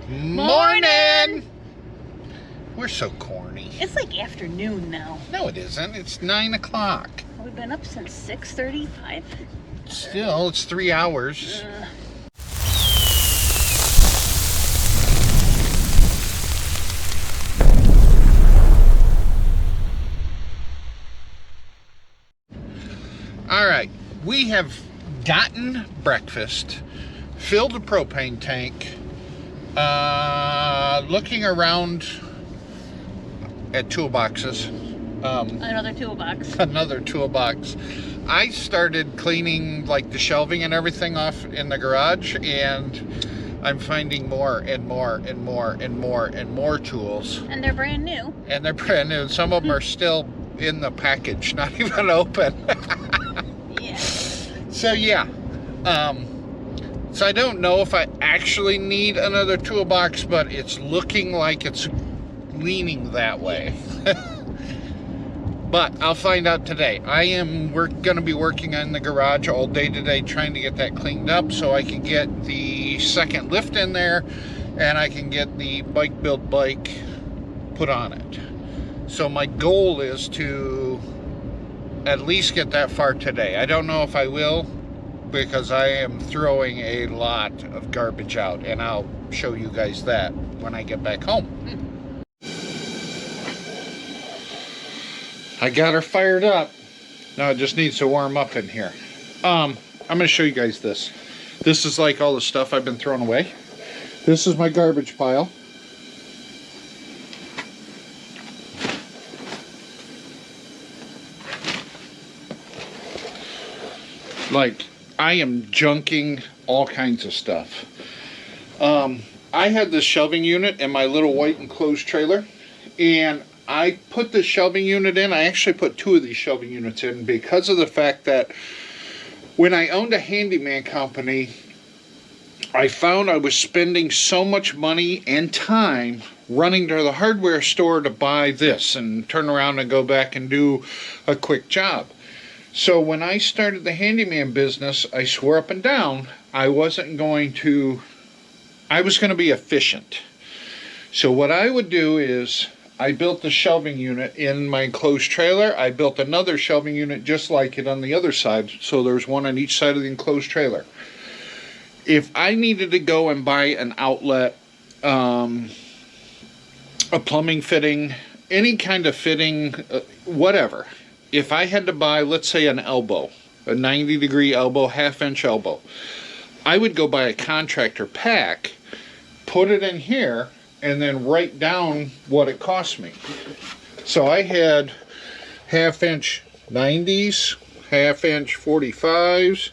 Morning! We're so corny. It's like afternoon now. No, it isn't. It's 9 o'clock. We've been up since 6:35. Still, it's 3 hours. All right, we have gotten breakfast, filled the propane tank, looking around at toolboxes. Another toolbox. Another toolbox. I started cleaning like the shelving and everything off in the garage, and I'm finding more and more and more and more and more tools. And they're brand new. And they're brand new. Some of them are still in the package, not even open. Yeah. So yeah. So I don't know if I actually need another toolbox, but it's looking like it's leaning that way. But I'll find out today. We're going to be working in the garage all day today trying to get that cleaned up so I can get the second lift in there and I can get the bike build bike put on it. So my goal is to at least get that far today. I don't know if I will because I am throwing a lot of garbage out, and I'll show you guys that when I get back home. I got her fired up. Now it just needs to warm up in here. I'm going to show you guys this. This is like all the stuff I've been throwing away. This is my garbage pile. Like, I am junking all kinds of stuff. I had this shelving unit in my little white enclosed trailer, and I put the shelving unit in. I actually put 2 of these shelving units in because of the fact that when I owned a handyman company, I found I was spending so much money and time running to the hardware store to buy this and turn around and go back and do a quick job. So when I started the handyman business, I swore up and down I was going to be efficient. So what I would do is I built the shelving unit in my enclosed trailer. I built another shelving unit just like it on the other side. So there's one on each side of the enclosed trailer. If I needed to go and buy an outlet, a plumbing fitting, any kind of fitting, whatever. If I had to buy, let's say, an elbow, a 90-degree elbow, half-inch elbow, I would go buy a contractor pack, put it in here, and then write down what it cost me. So I had half-inch 90s, half-inch 45s,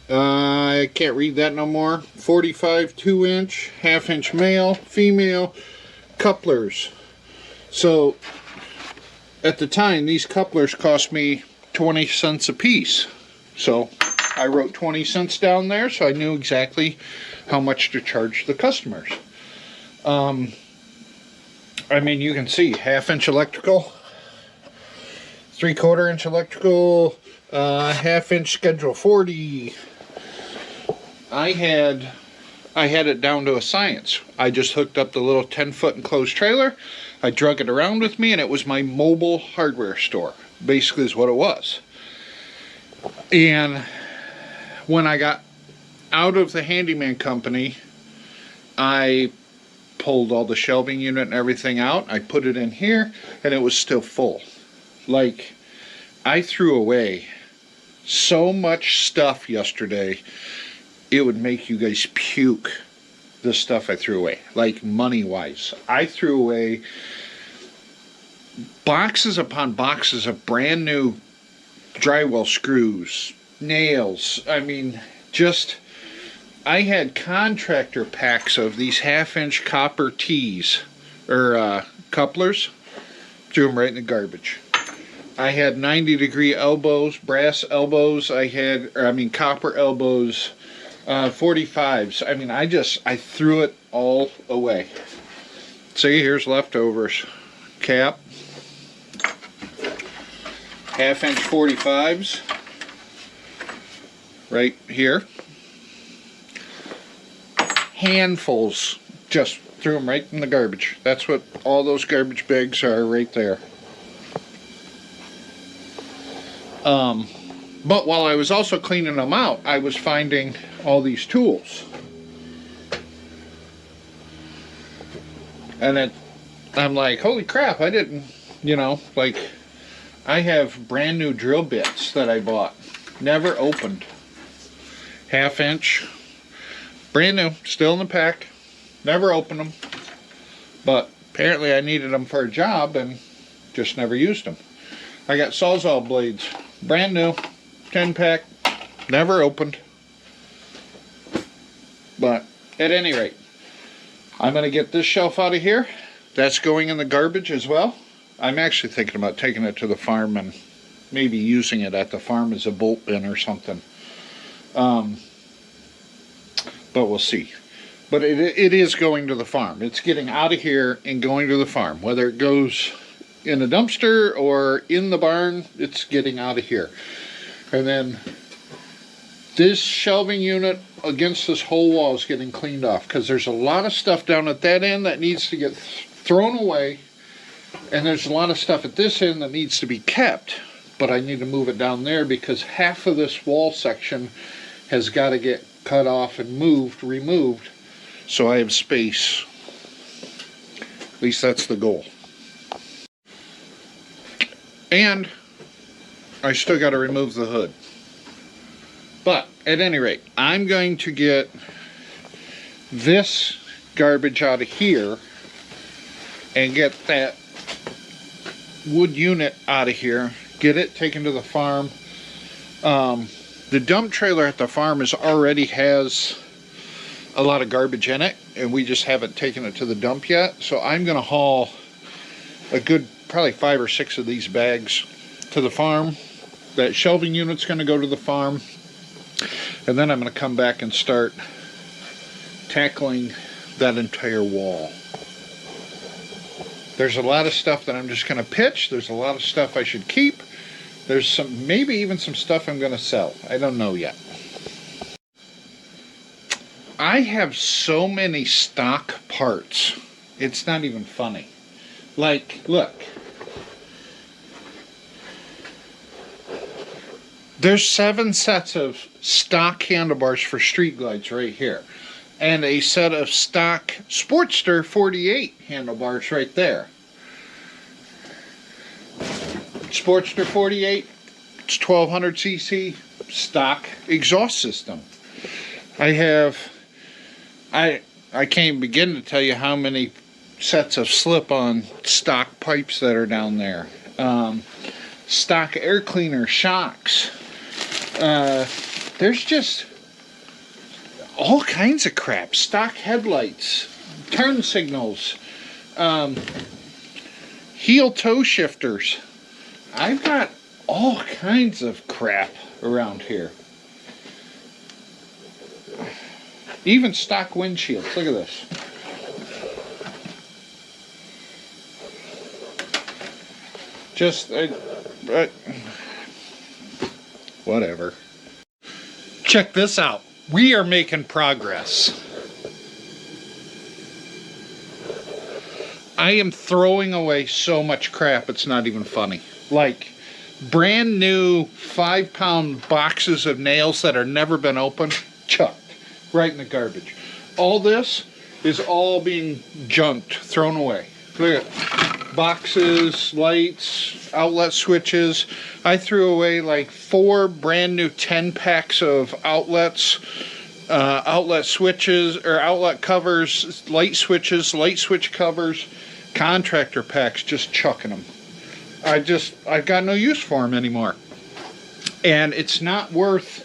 I can't read that no more, 45 2-inch, half-inch male, female, couplers. So at the time, these couplers cost me 20 cents a piece. So I wrote 20 cents down there so I knew exactly how much to charge the customers. I mean, you can see half-inch electrical, 3/4 inch electrical, half-inch schedule 40. I had it down to a science. I just hooked up the little 10-foot enclosed trailer. I drug it around with me, and it was my mobile hardware store. Basically is what it was. And when I got out of the handyman company, I pulled all the shelving unit and everything out. I put it in here, and it was still full. Like, I threw away so much stuff yesterday, it would make you guys puke. The stuff I threw away, like money-wise. I threw away boxes upon boxes of brand new drywall screws, nails. I mean, just, I had contractor packs of these half-inch copper tees, or couplers, threw them right in the garbage. I had 90-degree elbows, brass elbows. I had, copper elbows, 45s. I mean, I threw it all away. See, here's leftovers. Cap. Half-inch 45s. Right here. Handfuls. Just threw them right in the garbage. That's what all those garbage bags are right there. But while I was also cleaning them out, I was finding all these tools. And I'm like, holy crap, I didn't, like, I have brand new drill bits that I bought. Never opened. 1/2 inch. Brand new, still in the pack. Never opened them. But apparently I needed them for a job and just never used them. I got Sawzall blades. Brand new. 10 pack. Never opened. But at any rate, I'm going to get this shelf out of here. That's going in the garbage as well. I'm actually thinking about taking it to the farm and maybe using it at the farm as a bolt bin or something. But we'll see. But it is going to the farm. It's getting out of here and going to the farm. Whether it goes in a dumpster or in the barn, it's getting out of here. And then this shelving unit against this whole wall is getting cleaned off, because there's a lot of stuff down at that end that needs to get thrown away, and there's a lot of stuff at this end that needs to be kept, but I need to move it down there because half of this wall section has got to get cut off and removed, so I have space. At least that's the goal. And I still got to remove the hood. But at any rate, I'm going to get this garbage out of here and get that wood unit out of here, get it taken to the farm. The dump trailer at the farm already has a lot of garbage in it, and we just haven't taken it to the dump yet. So I'm going to haul a good probably 5 or 6 of these bags to the farm. That shelving unit's going to go to the farm, and then I'm going to come back and start tackling that entire wall. There's a lot of stuff that I'm just going to pitch. There's a lot of stuff I should keep. There's some, maybe even some stuff I'm going to sell. I don't know yet. I have so many stock parts. It's not even funny. Like, look. There's 7 sets of stock handlebars for street glides right here. And a set of stock Sportster 48 handlebars right there. Sportster 48, it's 1200cc stock exhaust system. I can't even begin to tell you how many sets of slip-on stock pipes that are down there. Stock air cleaner shocks. There's just all kinds of crap. Stock headlights, turn signals, heel toe shifters. I've got all kinds of crap around here. Even stock windshields. Look at this. Just whatever. Check this out. We are making progress. I am throwing away so much crap, it's not even funny. Like brand new 5-pound boxes of nails that have never been opened, chucked right in the garbage. All this is all being junked, thrown away. Look at boxes, lights, outlet switches. I threw away like 4 brand new 10 packs of outlets, outlet switches or outlet covers, light switches, light switch covers, contractor packs, just chucking them. I've got no use for them anymore. And it's not worth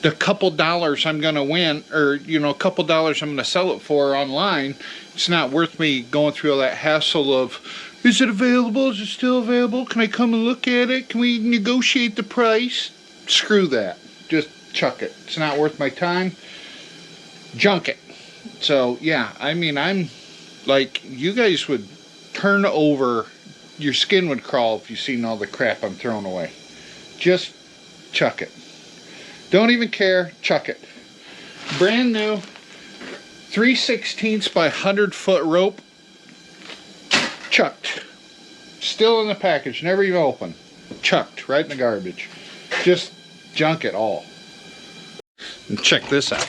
the couple dollars I'm going to win, or a couple dollars I'm going to sell it for online. It's not worth me going through all that hassle of, is it available? Is it still available? Can I come and look at it? Can we negotiate the price? Screw that. Just chuck it. It's not worth my time. Junk it. So yeah, I mean, I'm like, you guys would turn over, your skin would crawl if you seen all the crap I'm throwing away. Just chuck it. Don't even care, chuck it. Brand new 3/16 by 100-foot rope, chucked. Still in the package, never even opened. Chucked right in the garbage. Just junk it all. And check this out.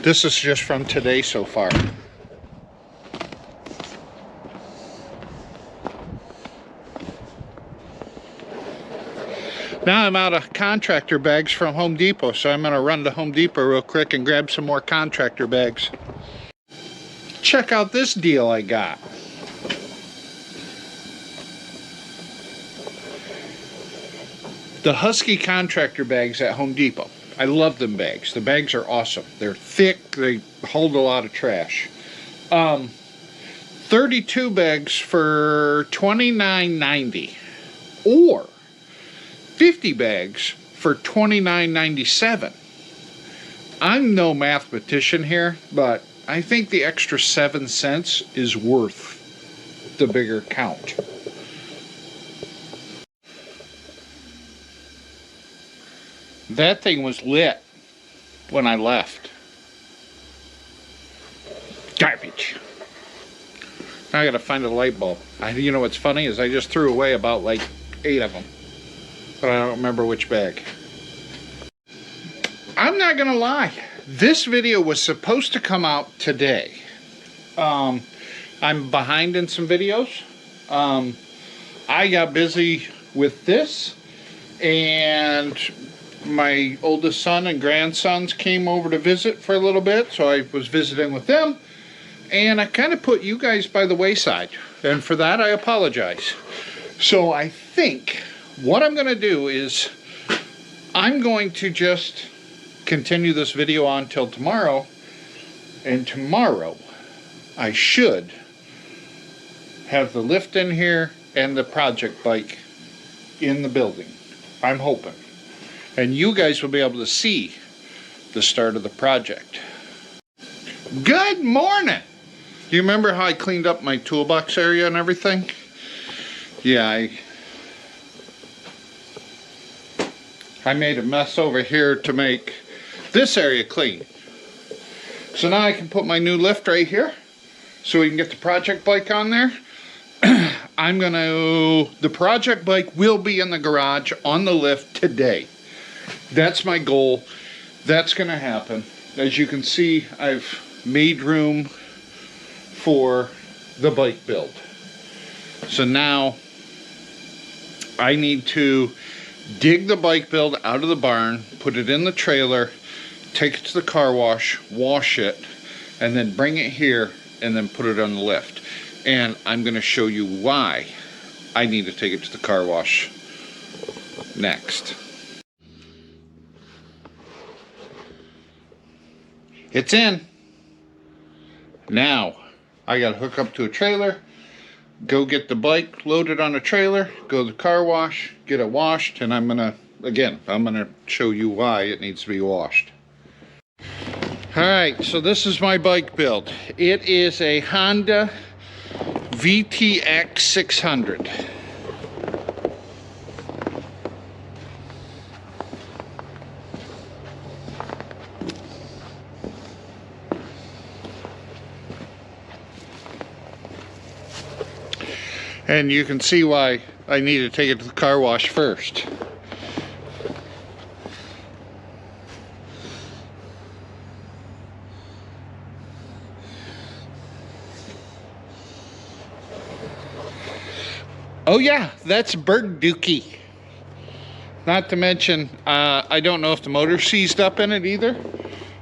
This is just from today so far. Now I'm out of contractor bags from Home Depot, so I'm gonna run to Home Depot real quick and grab some more contractor bags. Check out this deal I got. The Husky contractor bags at Home Depot. I love them bags. The bags are awesome. They're thick, they hold a lot of trash. 32 bags for $29.90, or 50 bags for $29.97. I'm no mathematician here, but I think the extra 7 cents is worth the bigger count. That thing was lit when I left. Garbage. Now I gotta find a light bulb. You know what's funny is I just threw away about like 8 of them. But I don't remember which bag. I'm not gonna lie. This video was supposed to come out today. I'm behind in some videos. I got busy with this, and my oldest son and grandsons came over to visit for a little bit, so I was visiting with them, and I kind of put you guys by the wayside, and for that I apologize. So I think what I'm going to do is I'm going to just continue this video on till tomorrow, and tomorrow I should have the lift in here and the project bike in the building. I'm hoping. And you guys will be able to see the start of the project. Good morning! Do you remember how I cleaned up my toolbox area and everything? Yeah, I made a mess over here to make this area clean. So now I can put my new lift right here so we can get the project bike on there. The project bike will be in the garage on the lift today. That's my goal. That's gonna happen. As you can see, I've made room for the bike build. So now I need to dig the bike build out of the barn, put it in the trailer, take it to the car wash, wash it, and then bring it here and then put it on the lift. And I'm going to show you why I need to take it to the car wash next. It's in. Now I got to hook up to a trailer, go get the bike loaded on a trailer, go to the car wash, get it washed, and I'm gonna show you why it needs to be washed. Alright, so this is my bike build. It is a Honda VTX 600. And you can see why I need to take it to the car wash first. Oh yeah, that's bird dookie. Not to mention, I don't know if the motor seized up in it either.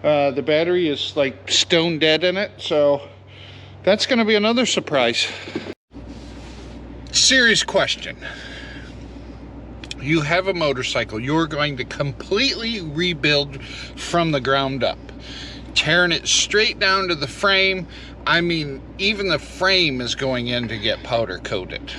The battery is like stone dead in it, so that's gonna be another surprise. Serious question. You have a motorcycle you're going to completely rebuild from the ground up, tearing it straight down to the frame. I mean, even the frame is going in to get powder coated.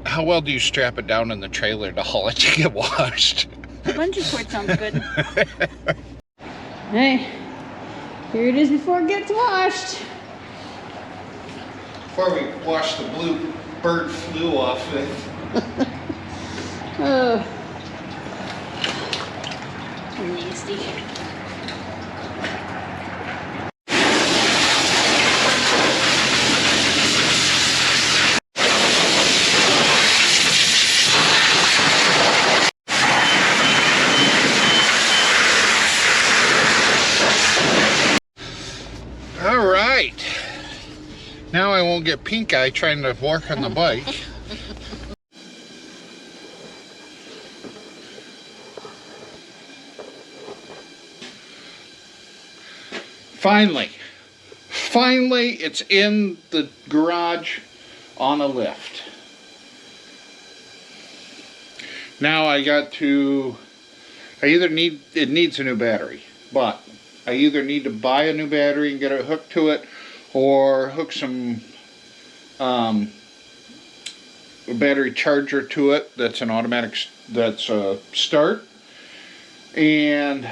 How well do you strap it down in the trailer to haul it to get washed? Bungee cord sounds good. Hey, here it is before it gets washed. Before we wash the blue bird flu off it. Oh, nasty. Now I won't get pink eye trying to work on the bike. Finally, it's in the garage on a lift. Now it needs a new battery, but I either need to buy a new battery and get it hooked to it, or hook some a battery charger to it that's an automatic, that's a start, and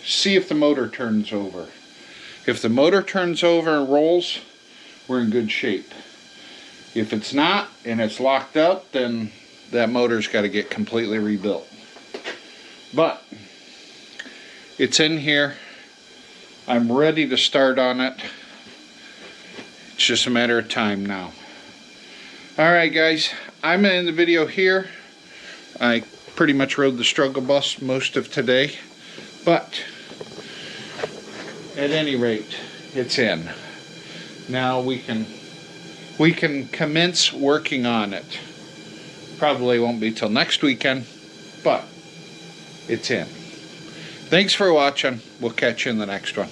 see if the motor turns over. If the motor turns over and rolls, we're in good shape. If it's not and it's locked up, then that motor's got to get completely rebuilt. But it's in here. I'm ready to start on it. It's just a matter of time now. Alright guys, I'm gonna end the video here. I pretty much rode the struggle bus most of today, but at any rate, it's in. Now we can commence working on it. Probably won't be till next weekend, but it's in. Thanks for watching. We'll catch you in the next one.